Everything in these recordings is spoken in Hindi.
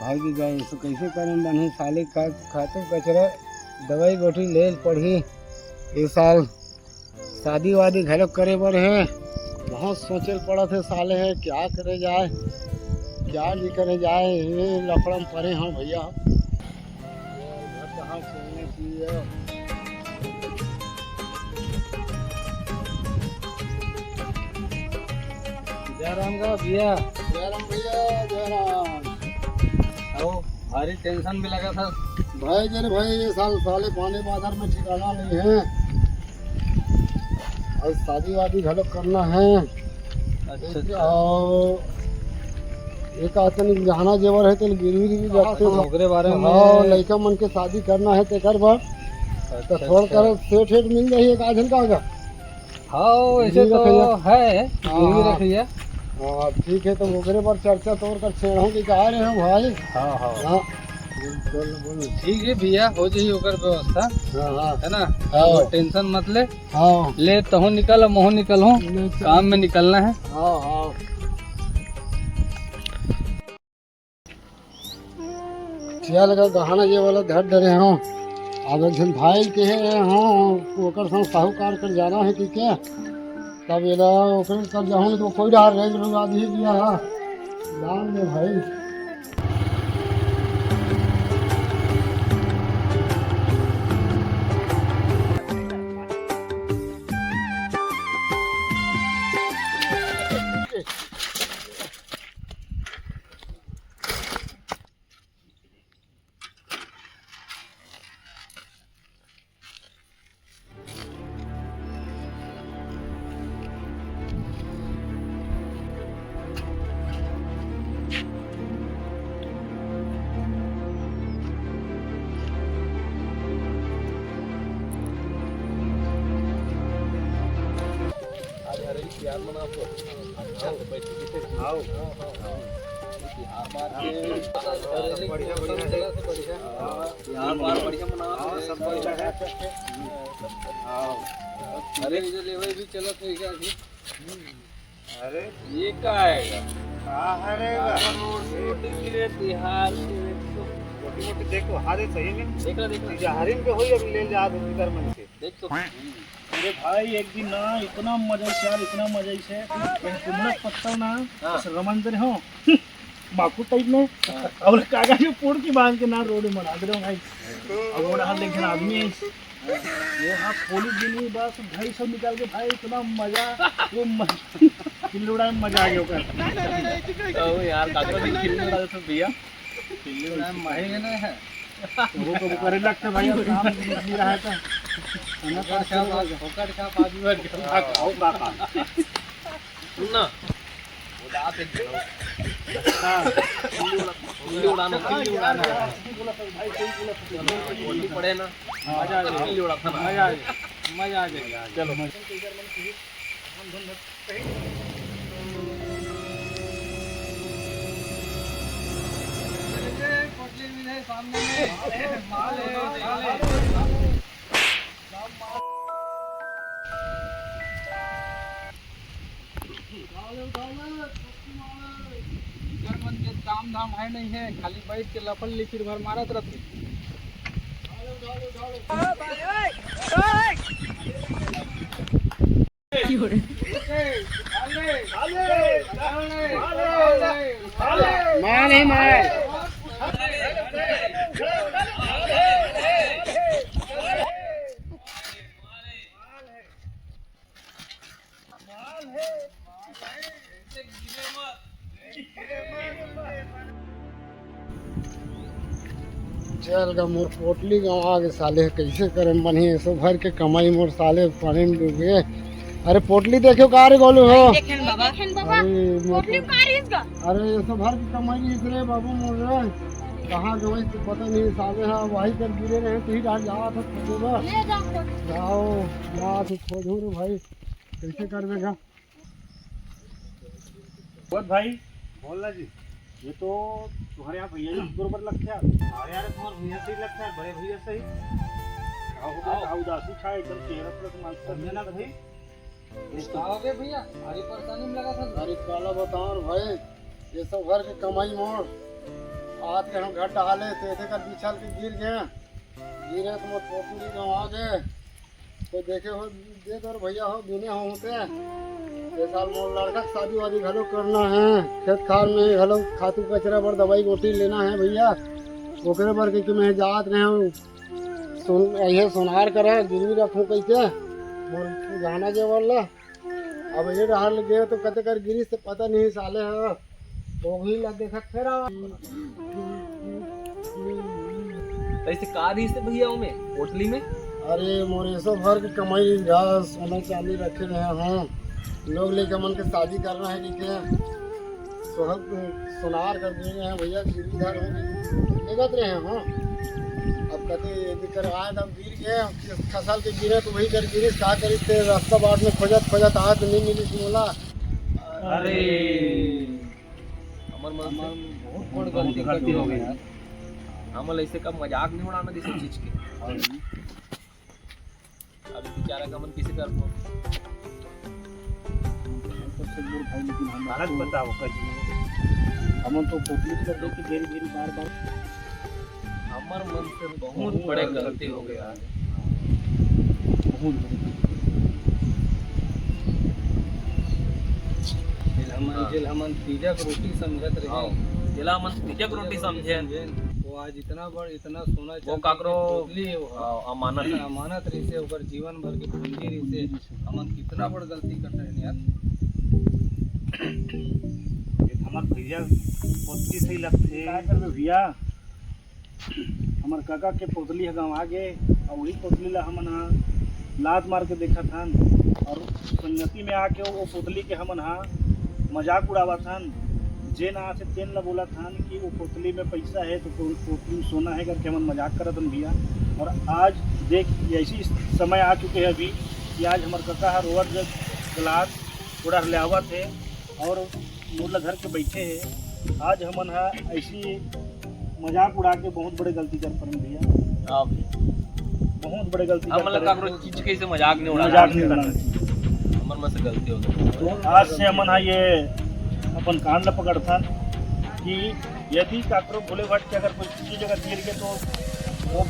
भाग गए इसको कैसे करें बनी साले खाते कचरा दवाई गोटी ले पड़ी इस साल शादी वादी घर करे बर है बहुत सोचल पड़ा थे साले है क्या करे जाए क्या नहीं करे जाए ये लफड़ा में पड़े हाँ भैया घर कहाँ सोने की जयराम का भैया जयराम भारी टेंशन भी लगा था भाई जरे भाई ये साल साले पानी बाजार में ठिकाना नहीं है और शादी वादी घर करना है। अच्छा और एक आदमी जहाना जेवर है तो गिरवी भी जाते हैं बारे में हाँ लड़का मन के शादी करना है तेकर बार तो थोड़ा कर सेठ मिल जाए एक आधन का होगा हाँ ऐसे तो है गिरवी रखिए हाँ ठीक है तो ओकरे पर चर्चा तोड़ कर छेड़ों की कहा रहे हैं भाई हाँ हाँ हाँ ठीक है भैया हो जाइए ओकर व्यवस्था हाँ है ना हाँ टेंशन मत ले हाँ ले तो निकल मोह निकल हो काम में निकलना है हाँ हाँ चल का गहना ये वाला धर डरे हाँ अब एक भाई के है हाँ ओकर संग साहूकार कर जाना है कि क्या तब ये ओकर कब जाऊँ तो कोई डर रह लगा दी दिया हाँ जान में भाई अरे भी चलो अरे ये क्या आएगा बिहार मोटी मोटी देखो हारे सही में देखो हारिम के हो ले जा इधर मन के देख तो अरे भाई एक दिन ना इतना मजा से यार इतना मजा से कुमड़ा पत्ता ना रमंदर हो बाकू टाइप में और कागज में पोड़ की बांध के ना रोड में बना दे रहा हूं भाई अब वो हाथ लेकिन आदमी है ये हां पुलिस दिन बस भाई सब निकाल के भाई इतना मजा वो किल्लुड़ा में मजा आ गया ओकर ओ यार कागज में किल्लुड़ा तो भैया किल्लुड़ा में महेंगे ना है वो को करे लगता भाई अब काम नहीं रहा है तो ना होकर का बाजू में खाओ काका सुन ना वो दांत एक हां किल्ली उड़ाना भाई सही बोला पड़े ना मजा आ जाए किल्ली उड़ा मजा आ जाए चलो सामने में माल है काम धाम है नहीं है खाली बैठ के लफल लिखिर भर मारत रहते मारे मारे चल गा मोर पोटली गाँव आगे साले कैसे करें बनी ऐसो भर के कमाई मोर साले पानी में डूब गए अरे पोटली देखो कहाँ रे गोलू हो अरे ऐसो भर के कमाई इसरे बाबू मोर कहाँ गए तो पता नहीं साले हाँ वही कर गिरे रहे तो ही डाल जावा था खोजूगा जाओ जा तो खोजू रे भाई कैसे कर देगा भाई बोल जी ये तो तुम्हारे यहाँ भैया जी बरोबर लगता है हमारे यहाँ तुम्हारे भैया से ही लगता है बड़े भैया से ही उदासी छाए एकदम चेहरा पर माल करने ना भाई आओगे भैया भारी परेशानी में लगा था भारी काला बताओ भाई ये सब घर के कमाई मोड़ आज के हम घर डाले थे ऐसे कर बिछल के गिर गए गिरे तो मत पोपली जो आ गए तो देखे हो देख और भैया हो बिने होते ये साल मोर लड़का की शादी वादी घलो करना है खेत खार में घलो खातू कचरा पर दवाई गोटी लेना है भैया ओकरे पर कि मैं जात रहे हूँ ये सुनार करे गिरवी रखूँ कैसे मोर जाना जे वाला अब ये रहल गए तो कते कर गिरी से पता नहीं साले है वो भी लग देखा फिर ऐसे का दी से भैया में होटली में अरे मोरे सब भर की कमाई घास सोना चांदी रखे रहे हैं लोग लेकर मन के शादी करना है लिखे सुनार कर दिए हैं भैया गिरधर निगत रहे हैं हाँ अब कहते कर आए तब गिर गए फसल के गिरे तो वही कर गिरी का करी थे रास्ता बाट में खोजत खोजत आए तो नहीं मिली बोला अरे हमर मन बहुत बड़ गलती हो गई यार हमल ऐसे का मजाक नहीं उड़ाना किसी चीज के अभी बेचारा का मन कैसे कर भारत बताओ हम तो कोशिश कर दो कि देरी देरी बार बार हमर मन से बहुत बड़े गलती हो गया बहुत हमन पिज्जा की रोटी समझत रहे जिला मन पिज्जा की रोटी समझे वो आज इतना बड़ इतना सोना वो काकरो अमानत अमानत रही से ऊपर जीवन भर की पूंजी रही से हमन कितना बड़ गलती कर रहे हैं यार हमार भैया पोतली सही लगते क्या करबे भैया हमार काका के पोतली है गाँव आगे और वही पोतली ला हमन लात मार के देखा था और संगति में आके वो पोतली के हमन मजाक उड़ावा था जे ना से तेन ला बोला था कि वो पोतली में पैसा है तो पोतली में सोना है करके हमन मजाक करत हन भैया और आज देख ऐसी समय आ चुके हैं अभी कि आज हमार काका रोवर गिलास उड़ा लियावत है और मुर्ला घर के बैठे हैं आज हमन ऐसी मजाक उड़ा के बहुत बड़े गलती कर पर भैया बहुत बड़े गलती हम चीज के से मजाक नहीं उड़ाना मजाक नहीं करना हमर में से गलती हो गई तो आज से हमन ये अपन कान ला पकड़थन कि यदि काकरो भोले भट के अगर कोई चीज अगर गिर गए तो वो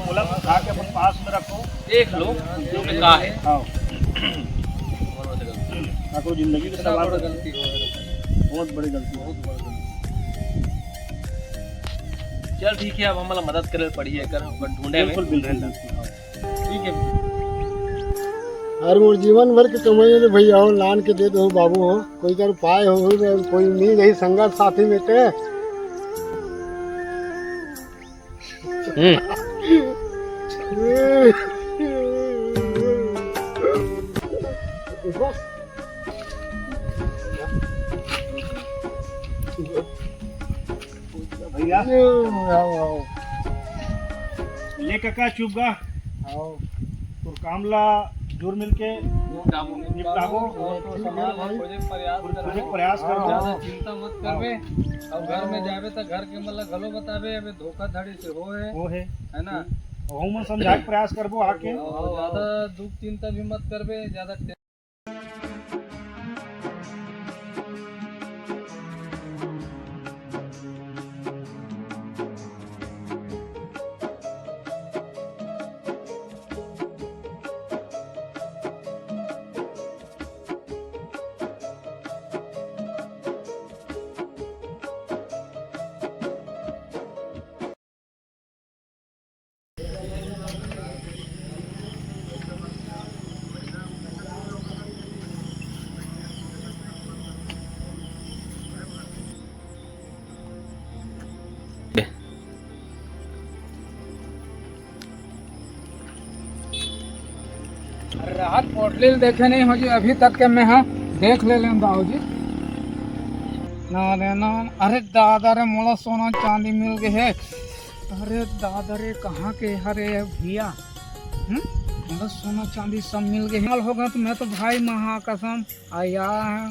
बोला उठा के अपन पास में रखो देख लो जो में का है हाँ हमर में से गलती काकरो जिंदगी के सवाल गलती बहुत बड़ी गलती बहुत बड़ गलती चल ठीक है अब हमला मदद करे पड़ी है कर ढूंढे में बिल्कुल बिल्कुल ठीक है अरे मोर जीवन भर के कमाई ने भैया हो लान के दे दो बाबू हो कोई कर पाए हो कोई नहीं गई संगत साथी में ते भैया ले काका चुप गा तो कामला जोर मिलके निपटाबो प्रयास करो ज्यादा चिंता मत करबे अब घर में जाबे तो घर के मतलब गलो बताबे अबे धोखाधड़ी से हो है ना हम समझाए प्रयास करबो आके ज्यादा दुख चिंता भी मत करबे ज्यादा राहत पोटली देखे नहीं हो जी अभी तक के मैं हाँ देख ले लें दाऊ जी ना अरे दादा रे मोला सोना चांदी मिल गए है अरे दादा रे कहाँ के हरे भैया मोला सोना चांदी सब मिल गए माल होगा तो मैं तो भाई महा कसम आया है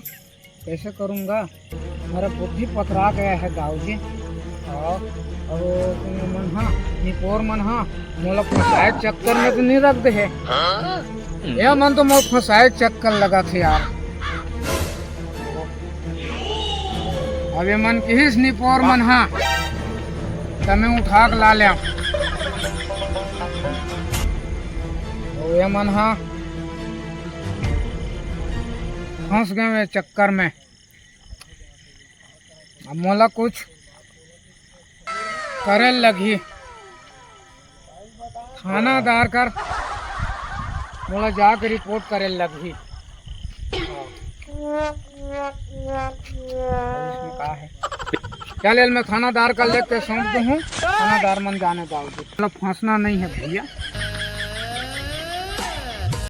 कैसे करूँगा मेरा बुद्धि पथरा गया है दाऊ जी और मन हाँ निपोर मन हाँ मोला फंसाए चक्कर में तो नहीं रख दे है ये मन तो मोला फंसाए चक्कर लगा थे यार अब ये मन की निपोर मन हाँ तमें उठा के ला लिया ये मन हाँ फंस गए वे चक्कर में। अब मोला कुछ करे लगी थानादार कर मोला जाके रिपोर्ट करे लगी। इसमें का है चल मैं थानादार का लेके सौंप दूँ थानादार मन जाने पाओगे मतलब फंसना नहीं है भैया।